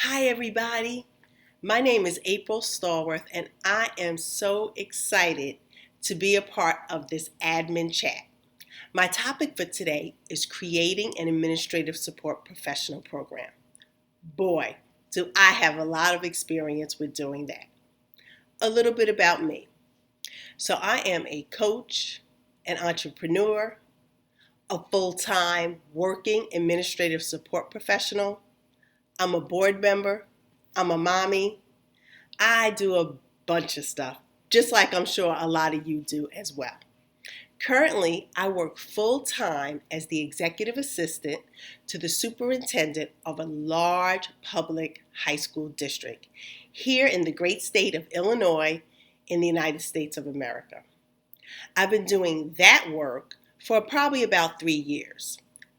Hi, everybody. My name is April Stallworth, and I am so excited to be a part of this admin chat. My topic for today is creating an administrative support professional program. Boy, do I have a lot of experience with doing that. A little bit about me. So, I am a coach, an entrepreneur, a full time working administrative support professional. I'm a board member. I'm a mommy. I do a bunch of stuff, just like I'm sure a lot of you do as well. Currently, I work full time as the executive assistant to the superintendent of a large public high school district here in the great state of Illinois in the United States of America. I've been doing that work for probably about 3 years.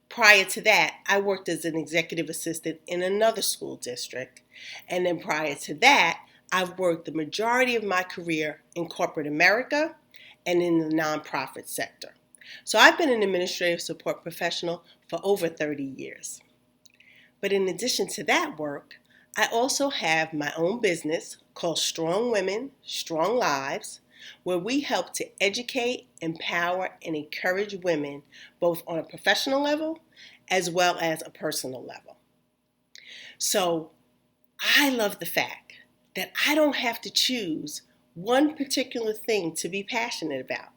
Prior to that, I worked as an executive assistant in another school district. And then prior to that, I've worked the majority of my career in corporate America and in the nonprofit sector. So I've been an administrative support professional for over 30 years. But in addition to that work, I also have my own business called Strong Women, Strong Lives, where we help to educate, empower, and encourage women both on a professional level as well as a personal level. So I love the fact that I don't have to choose one particular thing to be passionate about.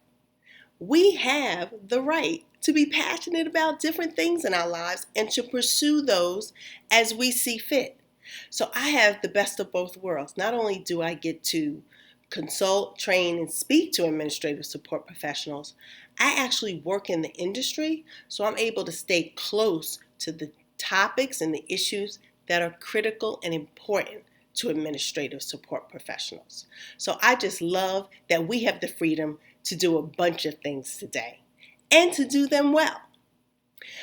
We have the right to be passionate about different things in our lives and to pursue those as we see fit. So I have the best of both worlds. Not only do I get to consult, train, and speak to administrative support professionals, I actually work in the industry, so I'm able to stay close to the topics and the issues that are critical and important to administrative support professionals. So I just love that we have the freedom to do a bunch of things today and to do them well.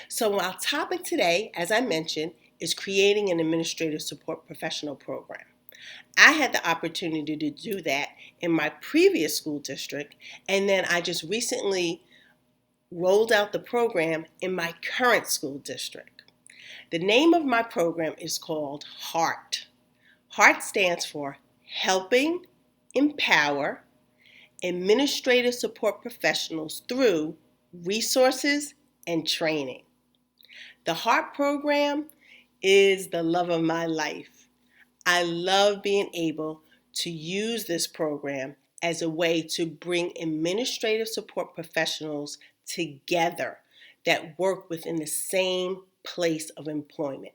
So our topic today, as I mentioned, is creating an administrative support professional program. I had the opportunity to do that in my previous school district, and then I just recently rolled out the program in my current school district. The name of my program is called HEART. HEART stands for Helping Empower Administrative Support Professionals Through Resources and Training. The HEART program is the love of my life. I love being able to use this program as a way to bring administrative support professionals together that work within the same place of employment.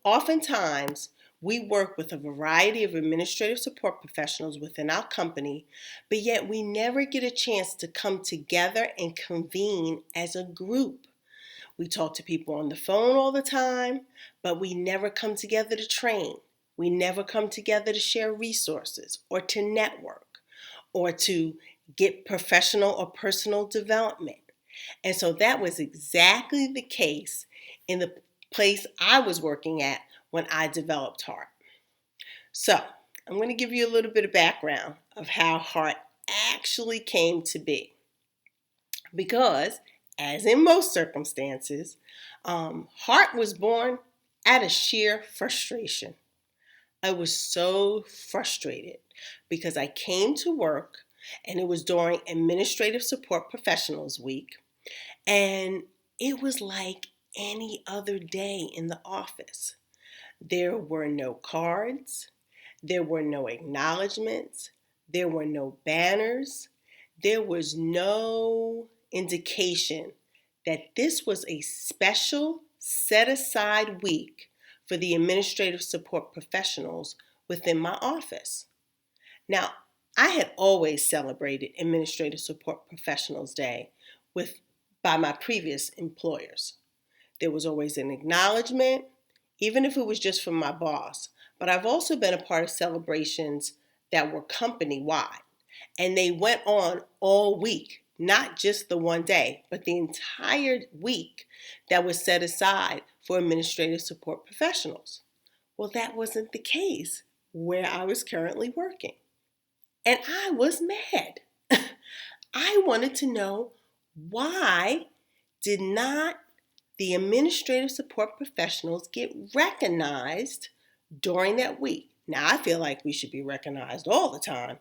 Oftentimes, we work with a variety of administrative support professionals within our company, but yet we never get a chance to come together and convene as a group. We talk to people on the phone all the time, but we never come together to train. We never come together to share resources or to network or to get professional or personal development. And so that was exactly the case in the place I was working at when I developed HEART. So I'm going to give you a little bit of background of how HEART actually came to be. Because, as in most circumstances, HEART was born out of sheer frustration. I was so frustrated because I came to work and it was during Administrative Support Professionals Week, and it was like any other day in the office. There were no cards, there were no acknowledgments, there were no banners, there was no indication that this was a special set aside week for the administrative support professionals within my office. Now, I had always celebrated Administrative Support Professionals Day by my previous employers. There was always an acknowledgement, even if it was just from my boss. But I've also been a part of celebrations that were company-wide, and they went on all week, not just the one day, but the entire week that was set aside for administrative support professionals. Well, that wasn't the case where I was currently working. And I was mad. I wanted to know, why did not the administrative support professionals get recognized during that week. Now, I feel like we should be recognized all the time,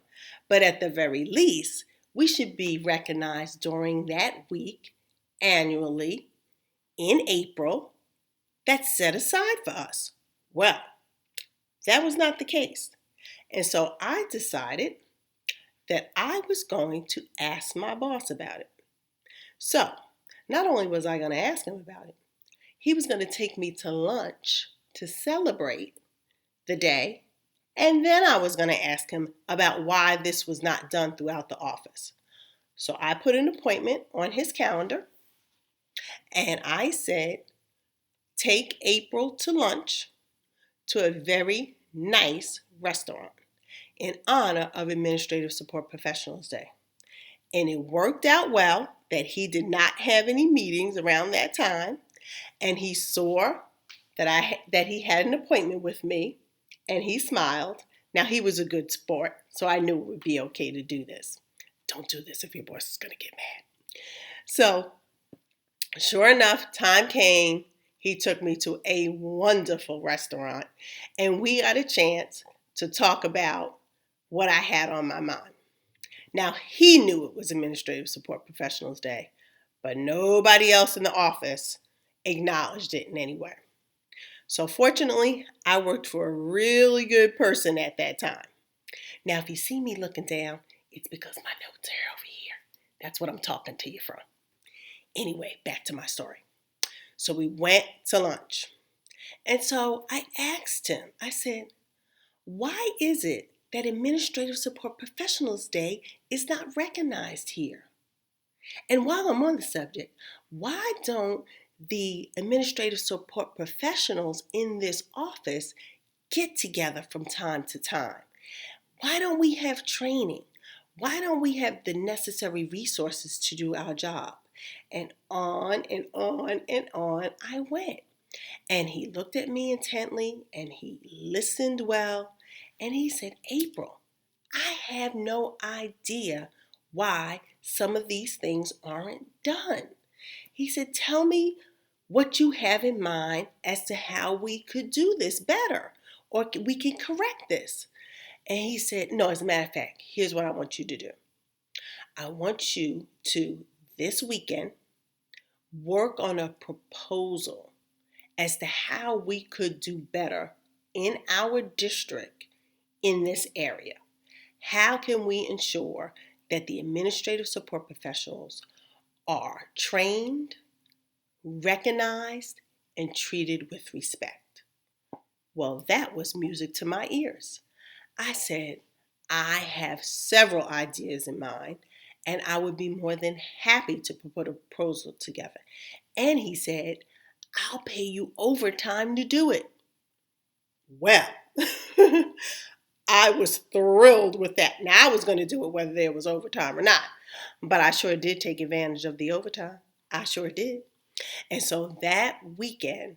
but at the very least, we should be recognized during that week annually in April that's set aside for us. Well, that was not the case. And so I decided that I was going to ask my boss about it. So, not only was I going to ask him about it, he was going to take me to lunch to celebrate the day, and then I was going to ask him about why this was not done throughout the office. So I put an appointment on his calendar, and I said, take April to lunch to a very nice restaurant in honor of Administrative Support Professionals Day. And it worked out well that he did not have any meetings around that time, and he saw that he had an appointment with me, and he smiled. Now, he was a good sport, so I knew it would be okay to do this. Don't do this if your boss is going to get mad. So, sure enough, time came. He took me to a wonderful restaurant, and we got a chance to talk about what I had on my mind. Now, he knew it was Administrative Support Professionals Day, but nobody else in the office acknowledged it in any way. So fortunately, I worked for a really good person at that time. Now, if you see me looking down, it's because my notes are over here. That's what I'm talking to you from. Anyway, back to my story. So we went to lunch. And so I asked him, I said, why is it that Administrative Support Professionals Day is not recognized here? And while I'm on the subject, why don't the administrative support professionals in this office get together from time to time? Why don't we have training? Why don't we have the necessary resources to do our job? And on and on and on I went. And he looked at me intently and he listened well. And he said, April, I have no idea why some of these things aren't done. He said, tell me what you have in mind as to how we could do this better or we can correct this. And he said, no, as a matter of fact, here's what I want you to do. I want you to, this weekend, work on a proposal as to how we could do better in our district in this area. How can we ensure that the administrative support professionals are trained, recognized, and treated with respect? Well, that was music to my ears. I said, I have several ideas in mind, and I would be more than happy to put a proposal together. And he said, I'll pay you overtime to do it. Well, I was thrilled with that. Now, I was going to do it whether there was overtime or not, but I sure did take advantage of the overtime. I sure did. And so that weekend,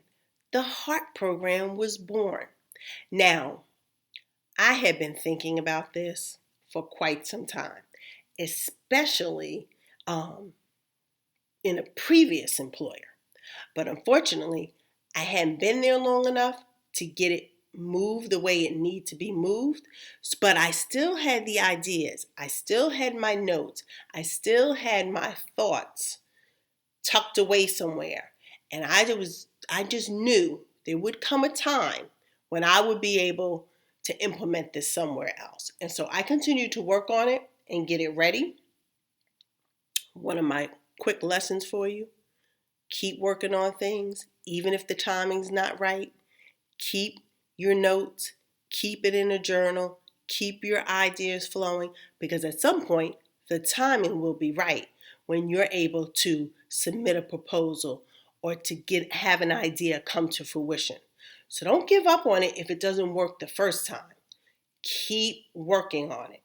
the HEART program was born. Now, I had been thinking about this for quite some time, especially in a previous employer. But unfortunately, I hadn't been there long enough to get it moved the way it needed to be moved. But I still had the ideas. I still had my notes. I still had my thoughts tucked away somewhere. And I just knew there would come a time when I would be able to implement this somewhere else. And so I continued to work on it and get it ready. One of my quick lessons for you: keep working on things, even if the timing's not right. Keep your notes, keep it in a journal, keep your ideas flowing, because at some point, the timing will be right when you're able to submit a proposal or to have an idea come to fruition. So don't give up on it if it doesn't work the first time. Keep working on it.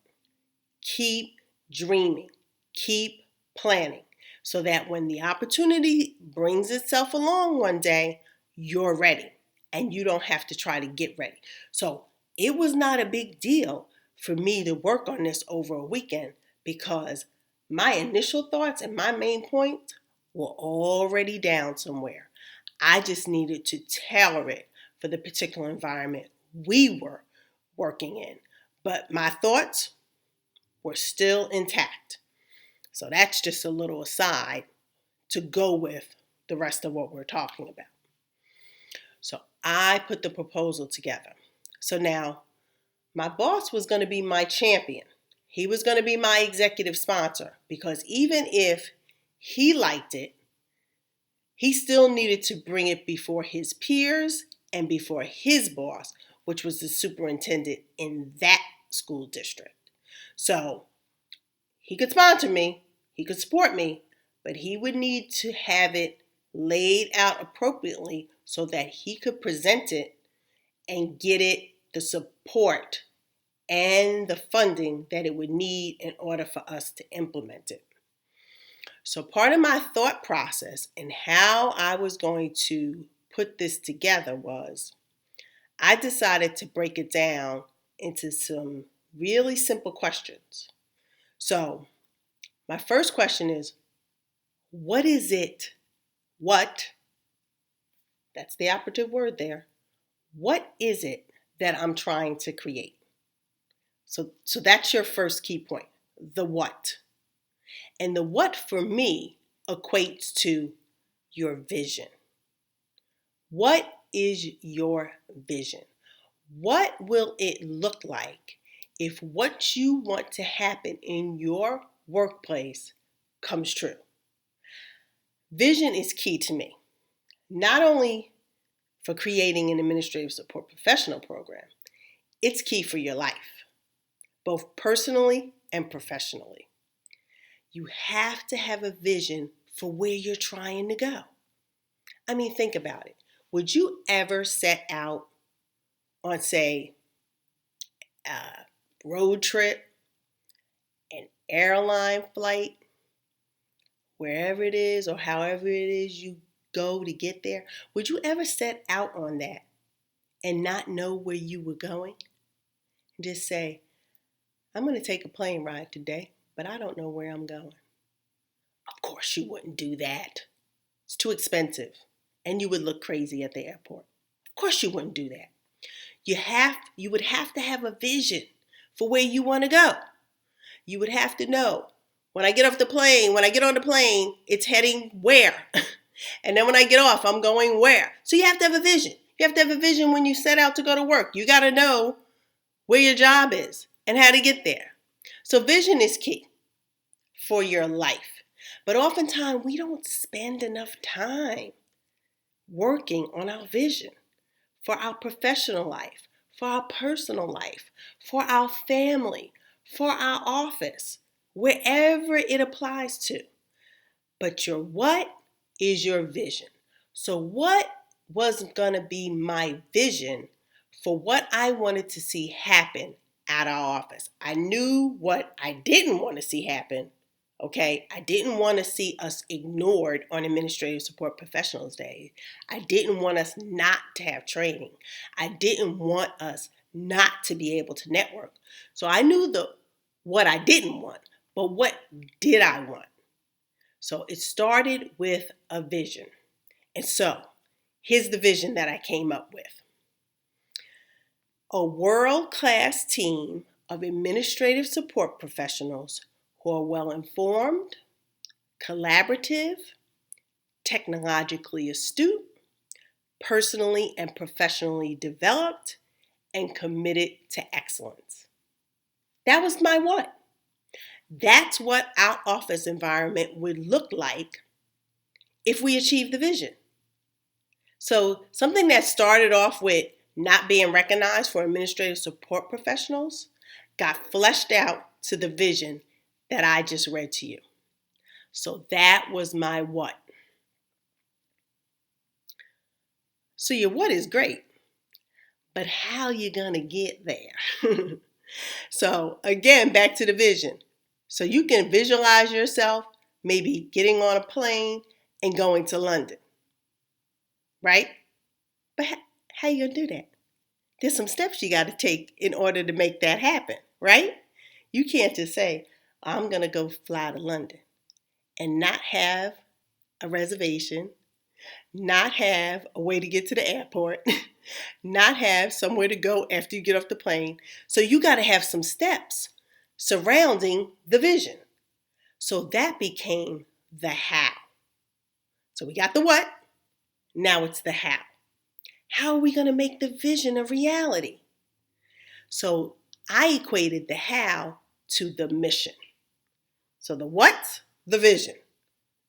Keep dreaming. Keep planning, so that when the opportunity brings itself along one day, you're ready and you don't have to try to get ready. So it was not a big deal for me to work on this over a weekend, because my initial thoughts and my main point were already down somewhere. I just needed to tailor it for the particular environment we were working in. But my thoughts were still intact. So that's just a little aside to go with the rest of what we're talking about. So I put the proposal together. So now my boss was going to be my champion. He was going to be my executive sponsor because even if he liked it, he still needed to bring it before his peers and before his boss, which was the superintendent in that school district. So he could sponsor me, he could support me, but he would need to have it laid out appropriately so that he could present it and get it the support and the funding that it would need in order for us to implement it. So part of my thought process and how I was going to put this together was I decided to break it down into some really simple questions. So my first question is, what is it? What? That's the operative word there. What is it that I'm trying to create? So that's your first key point, the what. And the what for me equates to your vision. What is your vision? What will it look like if what you want to happen in your workplace comes true? Vision is key to me, not only for creating an administrative support professional program, it's key for your life, both personally and professionally. You have to have a vision for where you're trying to go. I mean, think about it. Would you ever set out on, say, a road trip, an airline flight, wherever it is or however it is you go to get there? Would you ever set out on that and not know where you were going? And just say, I'm going to take a plane ride today, but I don't know where I'm going. Of course you wouldn't do that. It's too expensive, and you would look crazy at the airport. Of course you wouldn't do that. You would have to have a vision for where you want to go. You would have to know, when I get on the plane, it's heading where? And then when I get off, I'm going where? So you have to have a vision. You have to have a vision when you set out to go to work. You got to know where your job is and how to get there. So vision is key for your life. But oftentimes we don't spend enough time working on our vision for our professional life, for our personal life, for our family, for our office, wherever it applies to. But your what is your vision. So what was going to be my vision for what I wanted to see happen at our office? I knew what I didn't want to see happen. Okay, I didn't want to see us ignored on Administrative Support Professionals Day. I didn't want us not to have training. I didn't want us not to be able to network. So I knew what I didn't want, but what did I want? So it started with a vision. And so here's the vision that I came up with. A world-class team of administrative support professionals who are well-informed, collaborative, technologically astute, personally and professionally developed, and committed to excellence. That was my what. That's what our office environment would look like if we achieved the vision. So something that started off with not being recognized for administrative support professionals got fleshed out to the vision that I just read to you. So that was my what. So your what is great, but how you gonna get there? So again, back to the vision. So you can visualize yourself maybe getting on a plane and going to London, right? But how you gonna do that? There's some steps you got to take in order to make that happen, right? You can't just say, I'm gonna go fly to London and not have a reservation, not have a way to get to the airport, not have somewhere to go after you get off the plane. So you got to have some steps surrounding the vision. So that became the how. So we got the what, now it's the how. How are we going to make the vision a reality? So I equated the how to the mission. So the what, the vision.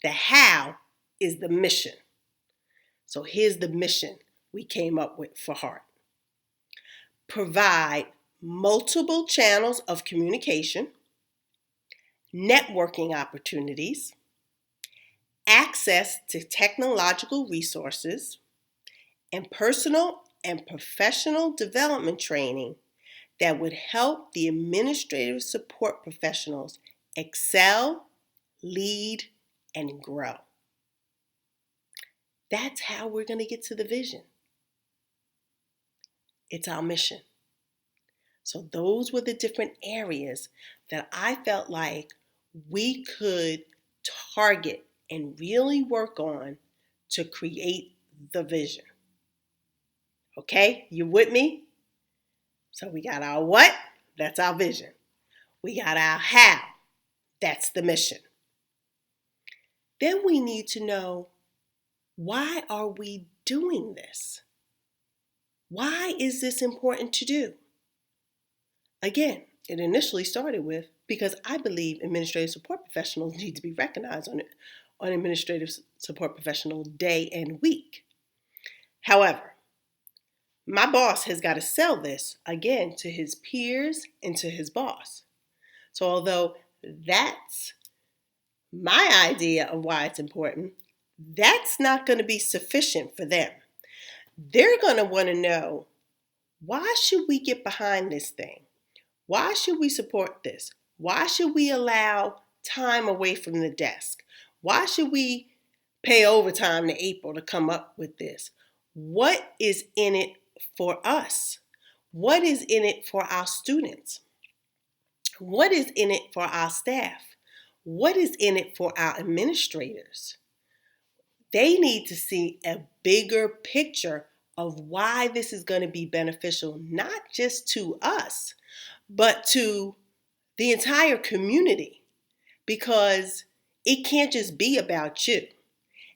The how is the mission. So here's the mission we came up with for Heart. Provide multiple channels of communication, networking opportunities, access to technological resources, and personal and professional development training that would help the administrative support professionals excel, lead, and grow. That's how we're going to get to the vision. It's our mission. So those were the different areas that I felt like we could target and really work on to create the vision. Okay, you with me? So we got our what? That's our vision. We got our how. That's the mission. Then we need to know, why are we doing this? Why is this important to do? Again, it initially started with, because I believe administrative support professionals need to be recognized on Administrative Support Professional Day and Week. However, my boss has got to sell this, again, to his peers and to his boss. So although that's my idea of why it's important, that's not going to be sufficient for them. They're going to want to know, why should we get behind this thing? Why should we support this? Why should we allow time away from the desk? Why should we pay overtime to April to come up with this? What is in it for us? What is in it for our students? What is in it for our staff? What is in it for our administrators? They need to see a bigger picture of why this is going to be beneficial, not just to us, but to the entire community, because it can't just be about you.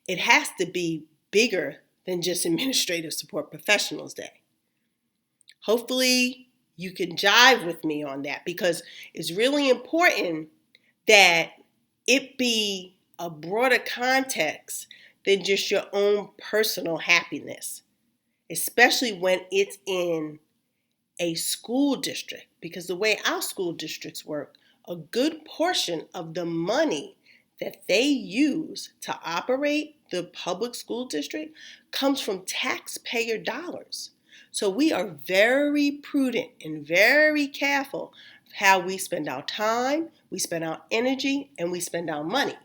It has to be bigger than just Administrative Support Professionals Day. Hopefully you can jive with me on that, because it's really important that it be a broader context than just your own personal happiness, especially when it's in a school district, because the way our school districts work, a good portion of the money that they use to operate the public school district comes from taxpayer dollars. So we are very prudent and very careful of how we spend our time, we spend our energy, and we spend our money,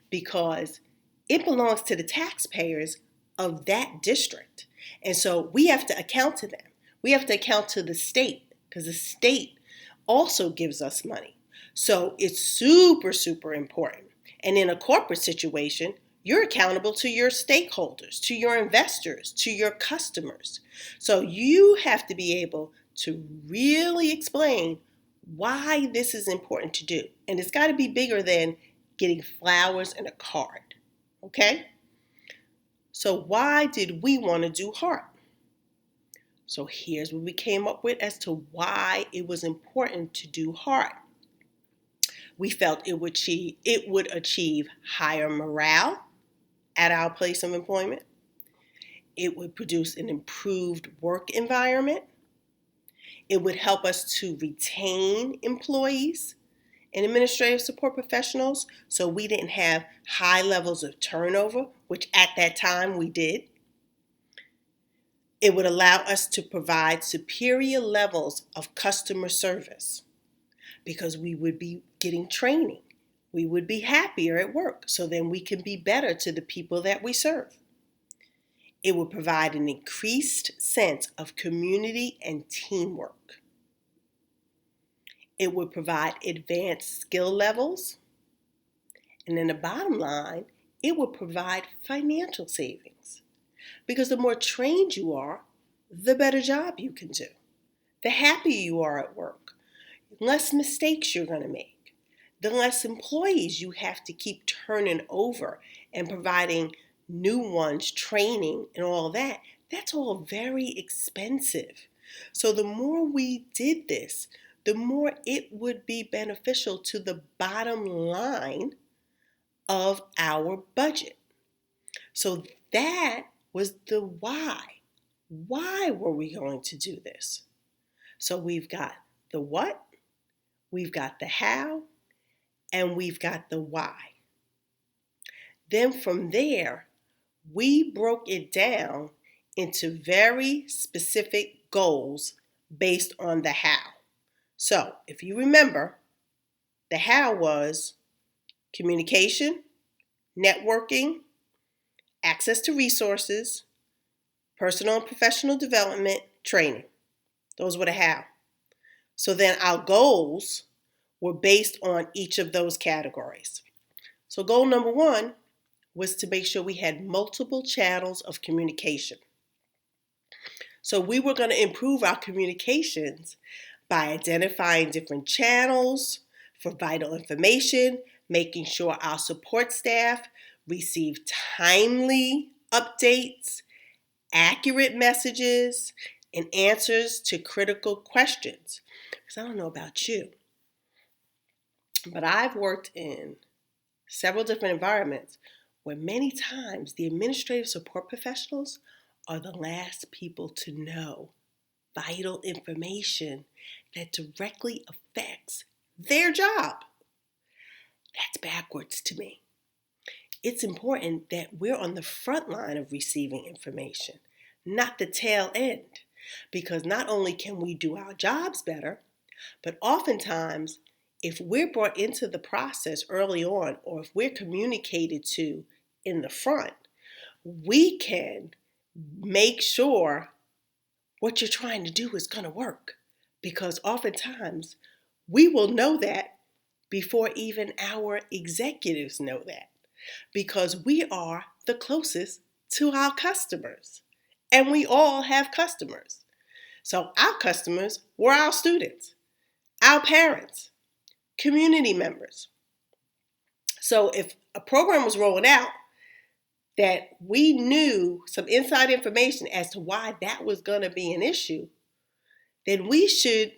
because it belongs to the taxpayers of that district. And so we have to account to them. We have to account to the state, because the state also gives us money. So it's super, super important. And in a corporate situation, you're accountable to your stakeholders, to your investors, to your customers. So you have to be able to really explain why this is important to do. And it's got to be bigger than getting flowers and a card. Okay? So why did we want to do Heart? So here's what we came up with as to why it was important to do Heart. We felt it would achieve higher morale at our place of employment. It would produce an improved work environment. It would help us to retain employees and administrative support professionals, so we didn't have high levels of turnover, which at that time we did. It would allow us to provide superior levels of customer service, because we would be getting training. We would be happier at work, so then we can be better to the people that we serve. It would provide an increased sense of community and teamwork. It would provide advanced skill levels. And then the bottom line, it would provide financial savings. Because the more trained you are, the better job you can do, the happier you are at work, less mistakes you're going to make, the less employees you have to keep turning over and providing new ones, training, and all that. That's all very expensive. So the more we did this, the more it would be beneficial to the bottom line of our budget. So that was the why. Why were we going to do this? So we've got the what, we've got the how, and we've got the why. Then from there, we broke it down into very specific goals based on the how. So if you remember, the how was communication, networking, access to resources, personal and professional development, training. Those were the how. So then our goals were based on each of those categories. So goal number 1 was to make sure we had multiple channels of communication. So we were going to improve our communications by identifying different channels for vital information, making sure our support staff receive timely updates, accurate messages, and answers to critical questions. Because I don't know about you, but I've worked in several different environments where many times the administrative support professionals are the last people to know vital information that directly affects their job. That's backwards to me. It's important that we're on the front line of receiving information, not the tail end, because not only can we do our jobs better, but oftentimes if we're brought into the process early on, or if we're communicated to in the front, we can make sure what you're trying to do is going to work. Because oftentimes we will know that before even our executives know that. Because we are the closest to our customers. And we all have customers. So our customers were our students, our parents, community members. So if a program was rolling out that we knew some inside information as to why that was going to be an issue, then we should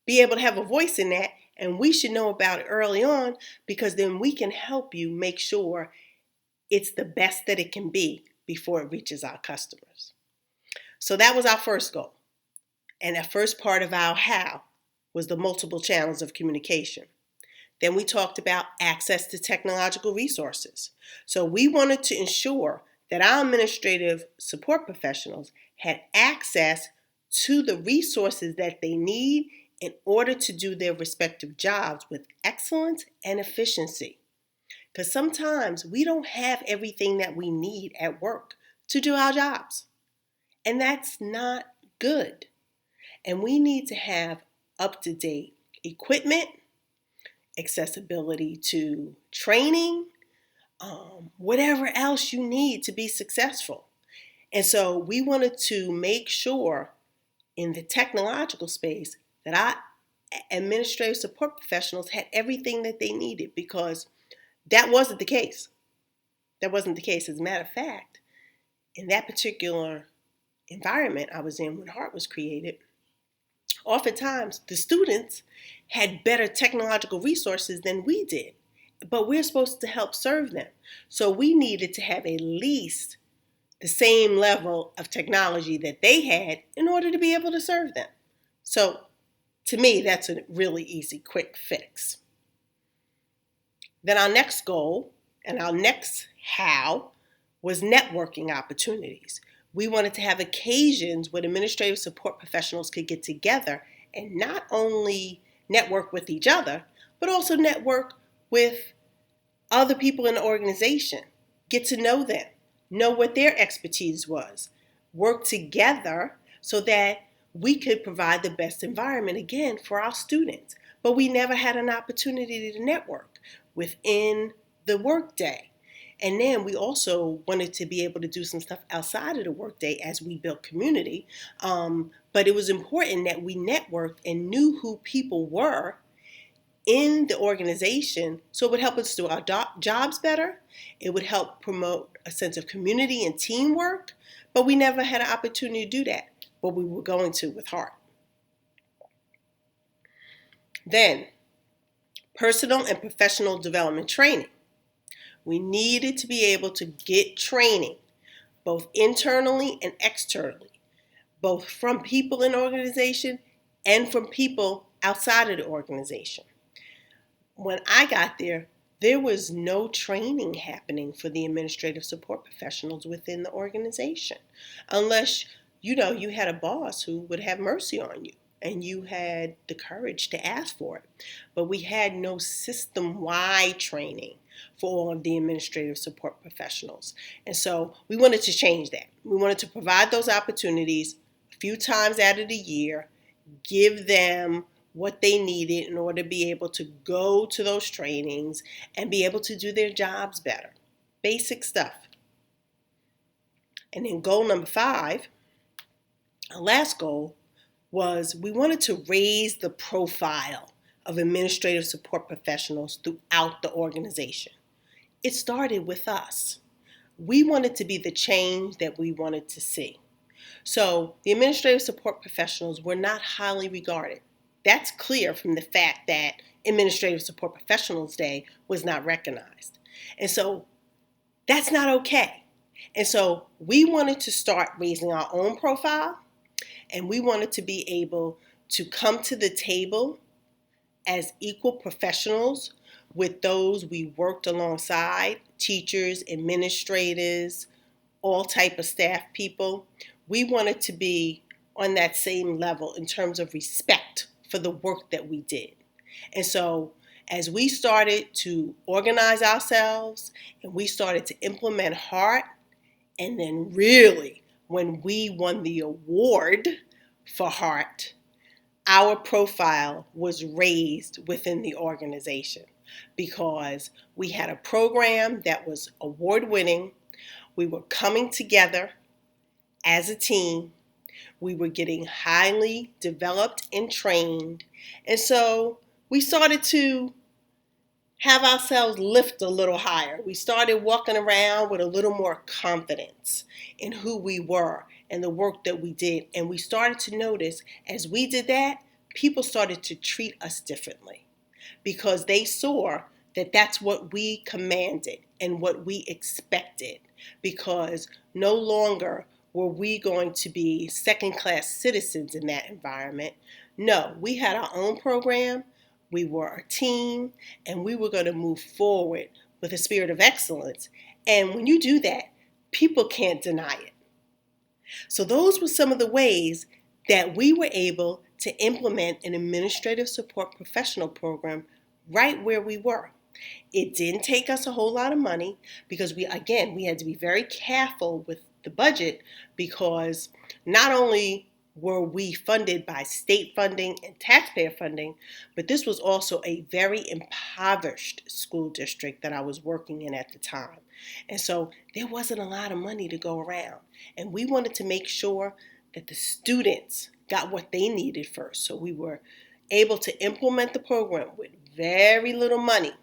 be able to have a voice in that, and we should know about it early on, because then we can help you make sure it's the best that it can be before it reaches our customers. So that was our first goal. And that first part of our how was the multiple channels of communication. Then we talked about access to technological resources. So we wanted to ensure that our administrative support professionals had access to the resources that they need in order to do their respective jobs with excellence and efficiency. Because sometimes we don't have everything that we need at work to do our jobs. And that's not good. And we need to have up-to-date equipment, accessibility to training, whatever else you need to be successful. And so we wanted to make sure in the technological space that our administrative support professionals had everything that they needed, because that wasn't the case. That wasn't the case. As a matter of fact, in that particular environment I was in when Heart was created, oftentimes the students had better technological resources than we did, but we're supposed to help serve them. So we needed to have at least the same level of technology that they had in order to be able to serve them. So to me, that's a really easy, quick fix. Then our next goal and our next how was networking opportunities. We wanted to have occasions when administrative support professionals could get together and not only network with each other, but also network with other people in the organization, get to know them, know what their expertise was, work together so that we could provide the best environment, again, for our students. But we never had an opportunity to network within the workday. And then we also wanted to be able to do some stuff outside of the workday as we built community. But it was important that we networked and knew who people were in the organization, so it would help us do our jobs better. It would help promote a sense of community and teamwork, but we never had an opportunity to do that, but we were going to with heart. Then, personal and professional development training. We needed to be able to get training, both internally and externally, both from people in the organization and from people outside of the organization. When I got there, there was no training happening for the administrative support professionals within the organization, unless you had a boss who would have mercy on you and you had the courage to ask for it. But we had no system-wide training for all of the administrative support professionals. And so we wanted to change that. We wanted to provide those opportunities a few times out of the year, give them what they needed in order to be able to go to those trainings and be able to do their jobs better. Basic stuff. And then goal number 5, our last goal, was we wanted to raise the profile of administrative support professionals throughout the organization. It started with us. We wanted to be the change that we wanted to see. So the administrative support professionals were not highly regarded. That's clear from the fact that Administrative Support Professionals Day was not recognized. And so that's not okay. And so we wanted to start raising our own profile, and we wanted to be able to come to the table as equal professionals with those we worked alongside, teachers, administrators, all type of staff people. We wanted to be on that same level in terms of respect for the work that we did. And so as we started to organize ourselves and we started to implement heart, and then really when we won the award for heart, our profile was raised within the organization because we had a program that was award-winning. We were coming together as a team. We were getting highly developed and trained. And so we started to have ourselves lift a little higher. We started walking around with a little more confidence in who we were and the work that we did. And we started to notice as we did that, people started to treat us differently because they saw that that's what we commanded and what we expected, because no longer were we going to be second-class citizens in that environment. No, we had our own program, we were a team, and we were going to move forward with a spirit of excellence. And when you do that, people can't deny it. So those were some of the ways that we were able to implement an administrative support professional program right where we were. It didn't take us a whole lot of money because we had to be very careful with the budget, because not only were we funded by state funding and taxpayer funding, but this was also a very impoverished school district that I was working in at the time. And so there wasn't a lot of money to go around. And we wanted to make sure that the students got what they needed first. So we were able to implement the program with very little money.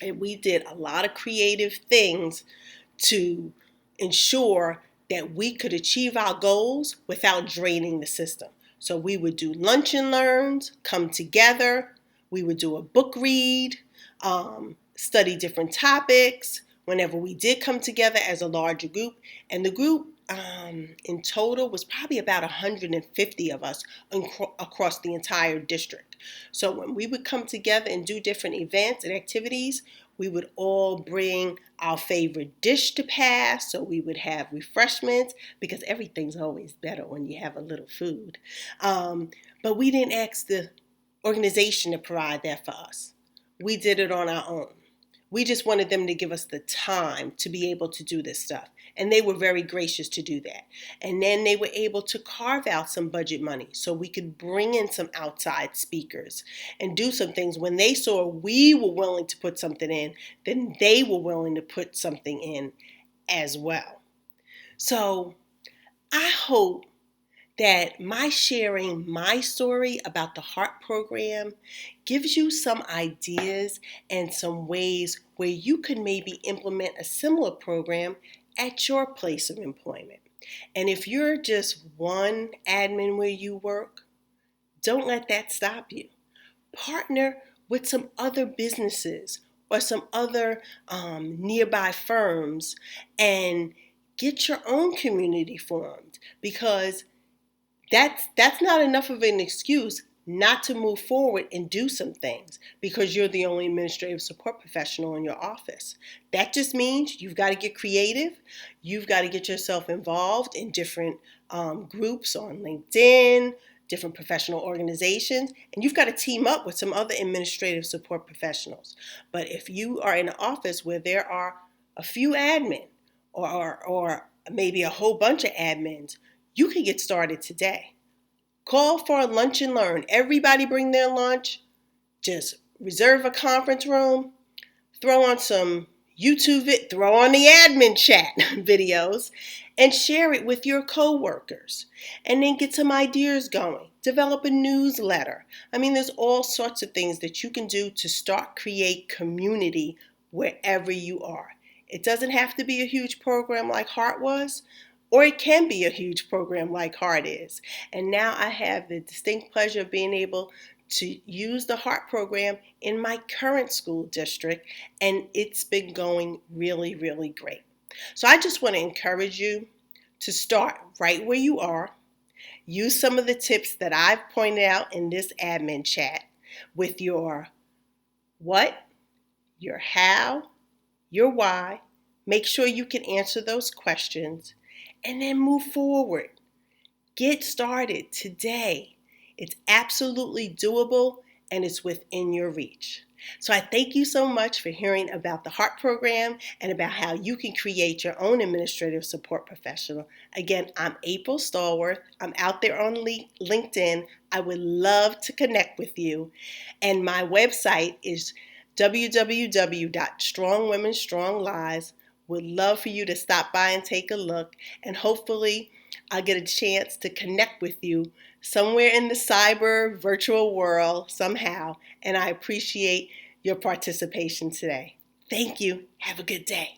And we did a lot of creative things to ensure that we could achieve our goals without draining the system. So we would do lunch and learns, come together. We would do a book read, study different topics whenever we did come together as a larger group. And the group in total was probably about 150 of us across the entire district. So when we would come together and do different events and activities, we would all bring our favorite dish to pass. So we would have refreshments, because everything's always better when you have a little food. But we didn't ask the organization to provide that for us. We did it on our own. We just wanted them to give us the time to be able to do this stuff. And they were very gracious to do that. And then they were able to carve out some budget money so we could bring in some outside speakers and do some things. When they saw we were willing to put something in, then they were willing to put something in as well. So I hope that my sharing my story about the HEART program gives you some ideas and some ways where you could maybe implement a similar program at your place of employment. And if you're just one admin where you work, don't let that stop you. Partner with some other businesses or some other nearby firms and get your own community formed, because that's not enough of an excuse not to move forward and do some things because you're the only administrative support professional in your office. That just means you've got to get creative. You've got to get yourself involved in different groups on LinkedIn, different professional organizations, and you've got to team up with some other administrative support professionals. But if you are in an office where there are a few admin or maybe a whole bunch of admins, you can get started today. Call for a lunch and learn. Everybody bring their lunch. Just reserve a conference room. Throw on some YouTube, throw on the admin chat videos and share it with your coworkers. And then get some ideas going. Develop a newsletter. I mean, there's all sorts of things that you can do to create community wherever you are. It doesn't have to be a huge program like HEART was, or it can be a huge program like HEART is. And now I have the distinct pleasure of being able to use the HEART program in my current school district, and it's been going really, really great. So I just want to encourage you to start right where you are. Use some of the tips that I've pointed out in this admin chat with your what, your how, your why. Make sure you can answer those questions and then move forward. Get started today. It's absolutely doable and it's within your reach. So I thank you so much for hearing about the HEART program and about how you can create your own administrative support professional. Again, I'm April Stallworth. I'm out there on LinkedIn. I would love to connect with you. And my website is www.strongwomenstronglives. Would love for you to stop by and take a look, and hopefully I'll get a chance to connect with you somewhere in the cyber virtual world somehow, and I appreciate your participation today. Thank you. Have a good day.